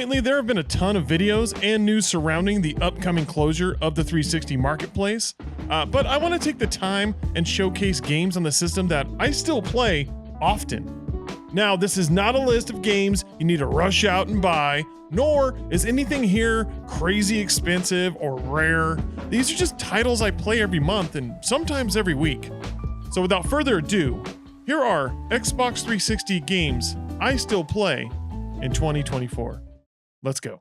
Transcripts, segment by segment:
Lately, there have been a ton of videos and news surrounding the upcoming closure of the 360 marketplace, but I want to take the time and showcase games on the system that I still play often. Now, this is not a list of games you need to rush out and buy, nor is anything here crazy expensive or rare. These are just titles I play every month and sometimes every week. So without further ado, here are Xbox 360 games I still play in 2024. Let's go.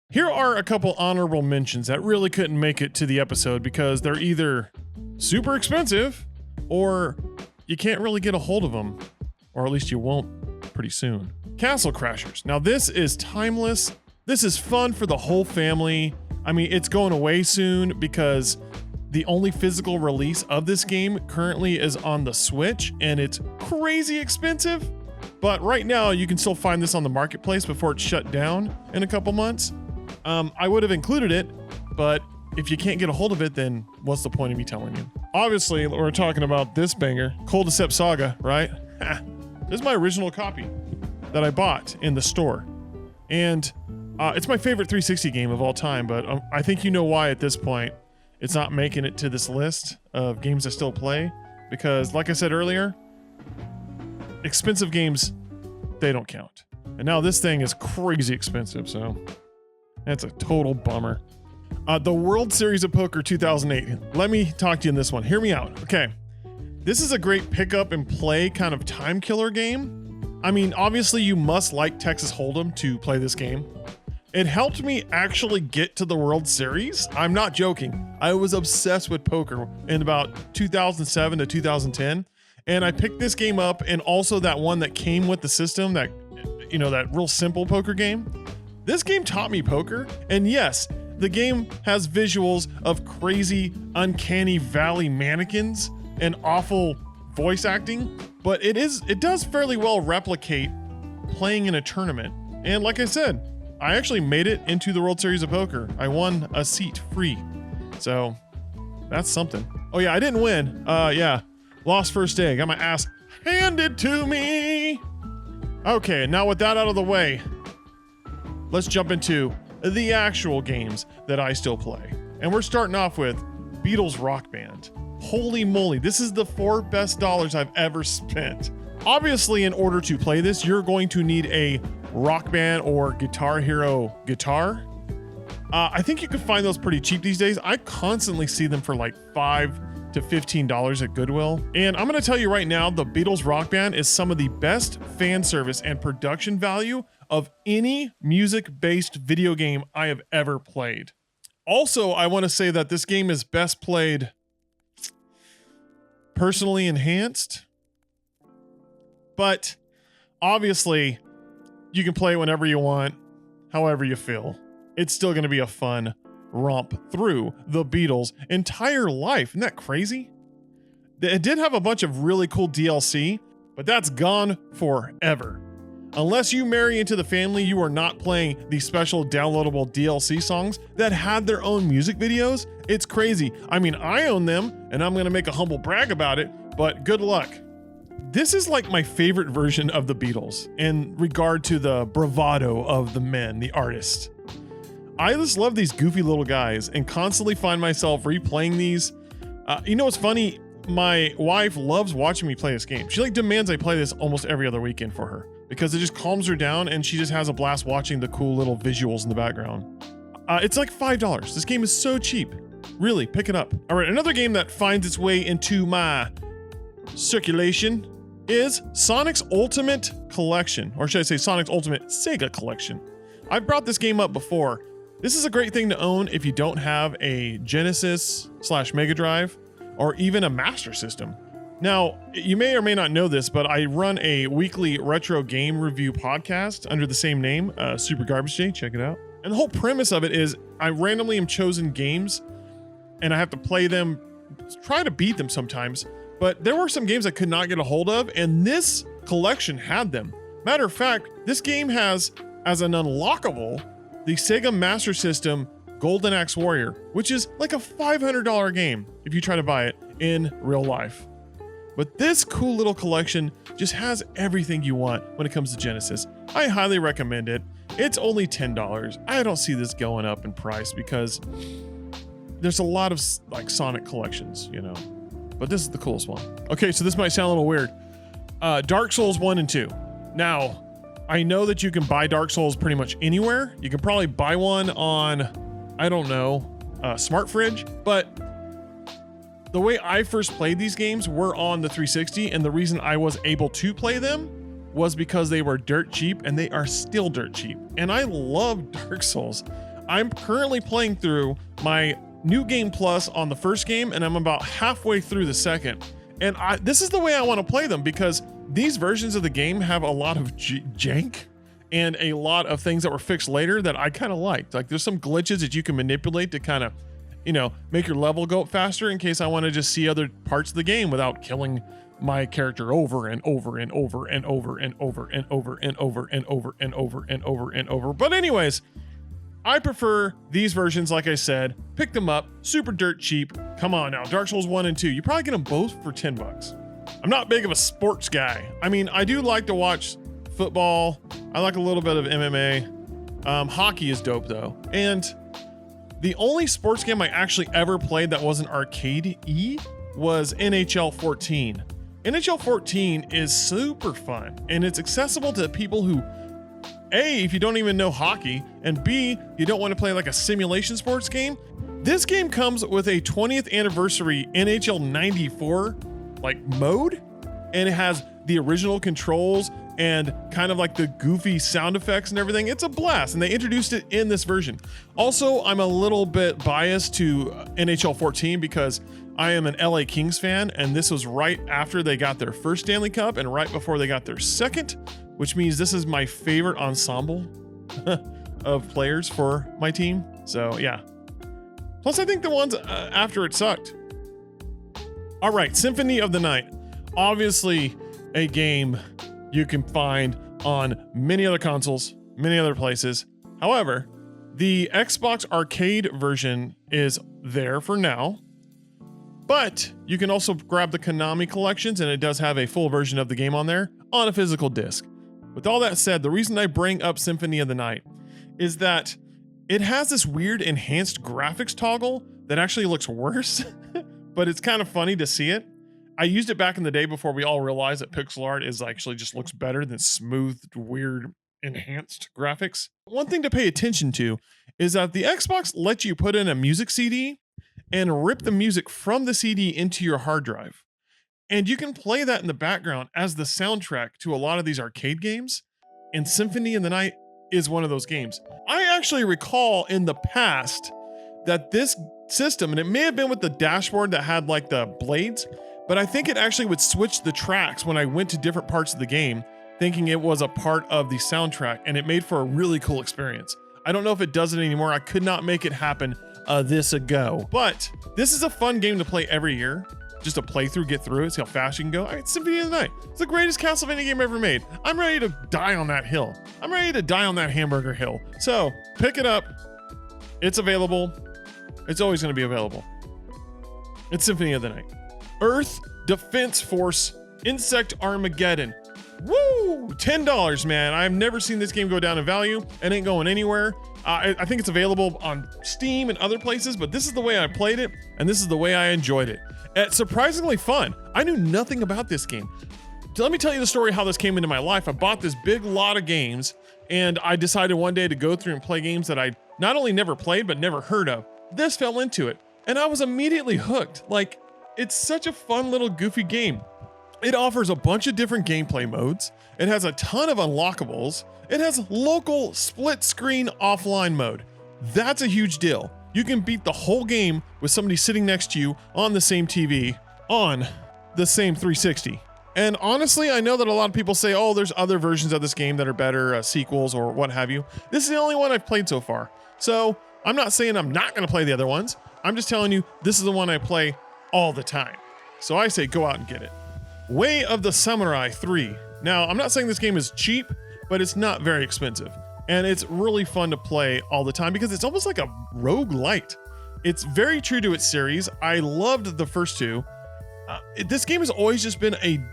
Here are a couple honorable mentions that really couldn't make it to the episode because they're either super expensive or you can't really get a hold of them, or at least you won't pretty soon. Castle Crashers. Now this is timeless. This is fun for the whole family. I mean, it's going away soon because the only physical release of this game currently is on the Switch and it's crazy expensive. But right now you can still find this on the marketplace before it's shut down in a couple months. I would have included it, but if you can't get a hold of it, then what's the point of me telling you? Obviously, we're talking about this banger, Cold Step Saga, right? This is my original copy that I bought in the store. And it's my favorite 360 game of all time, but I think you know why at this point it's not making it to this list of games I still play. Because like I said earlier, expensive games, they don't count. And now this thing is crazy expensive, so that's a total bummer. The World Series of Poker 2008. Let me talk to you in this one. Hear me out. Okay. This is a great pick up and play kind of time killer game. I mean, obviously you must like Texas Hold'em to play this game. It helped me actually get to the World Series. I'm not joking. I was obsessed with poker in about 2007 to 2010. And I picked this game up and also that one that came with the system, that, you know, that real simple poker game. This game taught me poker, and yes, the game has visuals of crazy, uncanny valley mannequins and awful voice acting, but it does fairly well replicate playing in a tournament. And like I said, I actually made it into the World Series of Poker. I won a seat free, so that's something. Oh yeah, I didn't win. Yeah, lost first day, got my ass handed to me. Okay, now with that out of the way, let's jump into the actual games that I still play. And we're starting off with Beatles Rock Band. Holy moly, this is the 4 best dollars I've ever spent. Obviously, in order to play this, you're going to need a Rock Band or Guitar Hero guitar. I think you can find those pretty cheap these days. I constantly see them for like $5 to $15 at Goodwill. And I'm gonna tell you right now, the Beatles Rock Band is some of the best fan service and production value of any music-based video game I have ever played. Also, I want to say that this game is best played personally enhanced, but obviously you can play it whenever you want, however you feel. It's still going to be a fun romp through the Beatles' entire life. Isn't that crazy? It did have a bunch of really cool DLC, but that's gone forever. Unless you marry into the family, you are not playing the special downloadable DLC songs that had their own music videos. It's crazy. I mean, I own them, and I'm gonna make a humble brag about it, but good luck. This is like my favorite version of the Beatles in regard to the bravado of the men, the artists. I just love these goofy little guys and constantly find myself replaying these. You know what's funny? My wife loves watching me play this game. She like demands I play this almost every other weekend for her, because it just calms her down and she just has a blast watching the cool little visuals in the background. It's like $5. This game is so cheap. Really, pick it up. All right, another game that finds its way into my circulation is Sonic's Ultimate Collection, or should I say Sonic's Ultimate Sega Collection. I've brought this game up before. This is a great thing to own if you don't have a Genesis/Mega Drive or even a Master System. Now, you may or may not know this, but I run a weekly retro game review podcast under the same name, Super Garbage Day. Check it out. And the whole premise of it is I randomly am chosen games and I have to play them, try to beat them sometimes. But there were some games I could not get a hold of, and this collection had them. Matter of fact, this game has as an unlockable the Sega Master System Golden Axe Warrior, which is like a $500 game if you try to buy it in real life. But this cool little collection just has everything you want when it comes to Genesis. I highly recommend it. It's only $10. I don't see this going up in price because there's a lot of like Sonic collections, you know, but this is the coolest one. Okay, so this might sound a little weird. Dark Souls 1 and 2. Now, I know that you can buy Dark Souls pretty much anywhere. You can probably buy one on, I don't know, Smart Fridge, but the way I first played these games were on the 360, and the reason I was able to play them was because they were dirt cheap, and they are still dirt cheap. And I love Dark Souls. I'm currently playing through my New Game Plus on the first game, and I'm about halfway through the second. And this is the way I want to play them, because these versions of the game have a lot of jank and a lot of things that were fixed later that I kind of liked. Like there's some glitches that you can manipulate to kind of, you know, make your level go up faster in case I want to just see other parts of the game without killing my character over and over and over and over and over and over and over and over and over and over and over. But anyways, I prefer these versions. Like I said, pick them up, super dirt cheap. Come on now, Dark Souls 1 and 2. You probably get them both for $10. I'm not big of a sports guy. I mean, I do like to watch football. I like a little bit of MMA. Hockey is dope though. And the only sports game I actually ever played that wasn't arcade-y was NHL 14. NHL 14 is super fun, and it's accessible to people who, A, if you don't even know hockey, and B, you don't want to play like a simulation sports game. This game comes with a 20th anniversary NHL 94 like mode, and it has the original controls and kind of like the goofy sound effects and everything. It's a blast, and they introduced it in this version. Also, I'm a little bit biased to NHL 14 because I am an LA Kings fan, and this was right after they got their first Stanley Cup and right before they got their second, which means this is my favorite ensemble of players for my team. So yeah. Plus, I think the ones after it sucked. All right, Symphony of the Night. Obviously a game you can find on many other consoles, many other places. However, the Xbox arcade version is there for now, but you can also grab the Konami collections, and it does have a full version of the game on there on a physical disc. With all that said, the reason I bring up Symphony of the Night is that it has this weird enhanced graphics toggle that actually looks worse, but it's kind of funny to see it. I used it back in the day before we all realized that pixel art is actually just looks better than smooth, weird, enhanced graphics. One thing to pay attention to is that the Xbox lets you put in a music CD and rip the music from the CD into your hard drive. And you can play that in the background as the soundtrack to a lot of these arcade games. And Symphony of the Night is one of those games. I actually recall in the past that this system, and it may have been with the dashboard that had like the blades, but I think it actually would switch the tracks when I went to different parts of the game, thinking it was a part of the soundtrack, and it made for a really cool experience. I don't know if it does it anymore. I could not make it happen this ago, but this is a fun game to play every year. Just a playthrough, get through it, see how fast you can go. It's Symphony of the Night. It's the greatest Castlevania game ever made. I'm ready to die on that hill. I'm ready to die on that hamburger hill. So pick it up. It's available. It's always going to be available. It's Symphony of the Night. Earth Defense Force Insect Armageddon. Woo! $10, man. I've never seen this game go down in value. It ain't going anywhere. I think it's available on Steam and other places, but this is the way I played it, and this is the way I enjoyed it. It's surprisingly fun. I knew nothing about this game. Let me tell you the story how this came into my life. I bought this big lot of games, and I decided one day to go through and play games that I not only never played, but never heard of. This fell into it, and I was immediately hooked. Like, it's such a fun little goofy game. It offers a bunch of different gameplay modes. It has a ton of unlockables. It has local split screen offline mode. That's a huge deal. You can beat the whole game with somebody sitting next to you on the same TV on the same 360. And honestly, I know that a lot of people say, oh, there's other versions of this game that are better, sequels or what have you. This is the only one I've played so far. So I'm not saying I'm not going to play the other ones. I'm just telling you, this is the one I play all the time. So I say go out and get it. Way of the Samurai 3. Now, I'm not saying this game is cheap, but it's not very expensive. And it's really fun to play all the time because it's almost like a roguelite. It's very true to its series. I loved the first two. This game has always just been a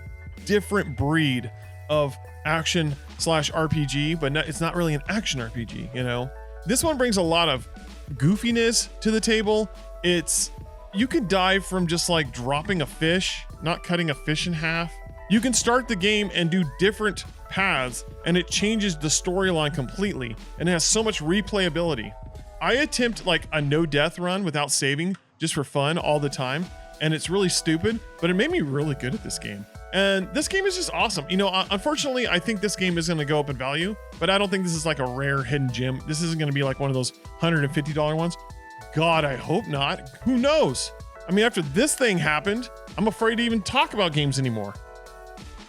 different breed of action/RPG, but it's not really an action RPG, you know? This one brings a lot of goofiness to the table. You can die from just like dropping a fish, not cutting a fish in half. You can start the game and do different paths, and it changes the storyline completely, and it has so much replayability. I attempt like a no death run without saving just for fun all the time, and it's really stupid, but it made me really good at this game. And this game is just awesome. You know, unfortunately, I think this game is going to go up in value, but I don't think this is like a rare hidden gem. This isn't going to be like one of those $150 ones. God, I hope not. Who knows? I mean, after this thing happened, I'm afraid to even talk about games anymore.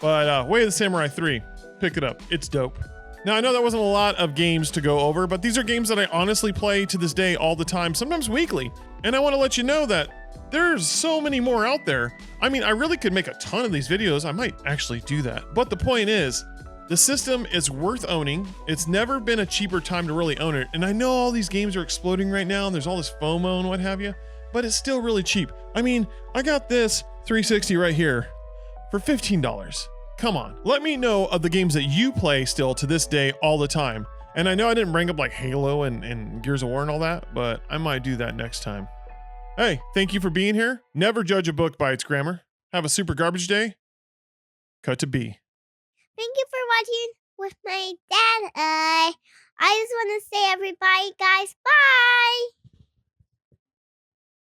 But Way of the Samurai 3, pick it up. It's dope. Now, I know that wasn't a lot of games to go over, but these are games that I honestly play to this day all the time, sometimes weekly. And I want to let you know that there's so many more out there. I mean, I really could make a ton of these videos. I might actually do that. But the point is, the system is worth owning. It's never been a cheaper time to really own it. And I know all these games are exploding right now and there's all this FOMO and what have you, but it's still really cheap. I mean, I got this 360 right here for $15. Come on, let me know of the games that you play still to this day all the time. And I know I didn't bring up like Halo and Gears of War and all that, but I might do that next time. Hey, thank you for being here. Never judge a book by its grammar. Have a super garbage day. Cut to B. Thank you for watching with my dad. I just want to say everybody, guys, bye.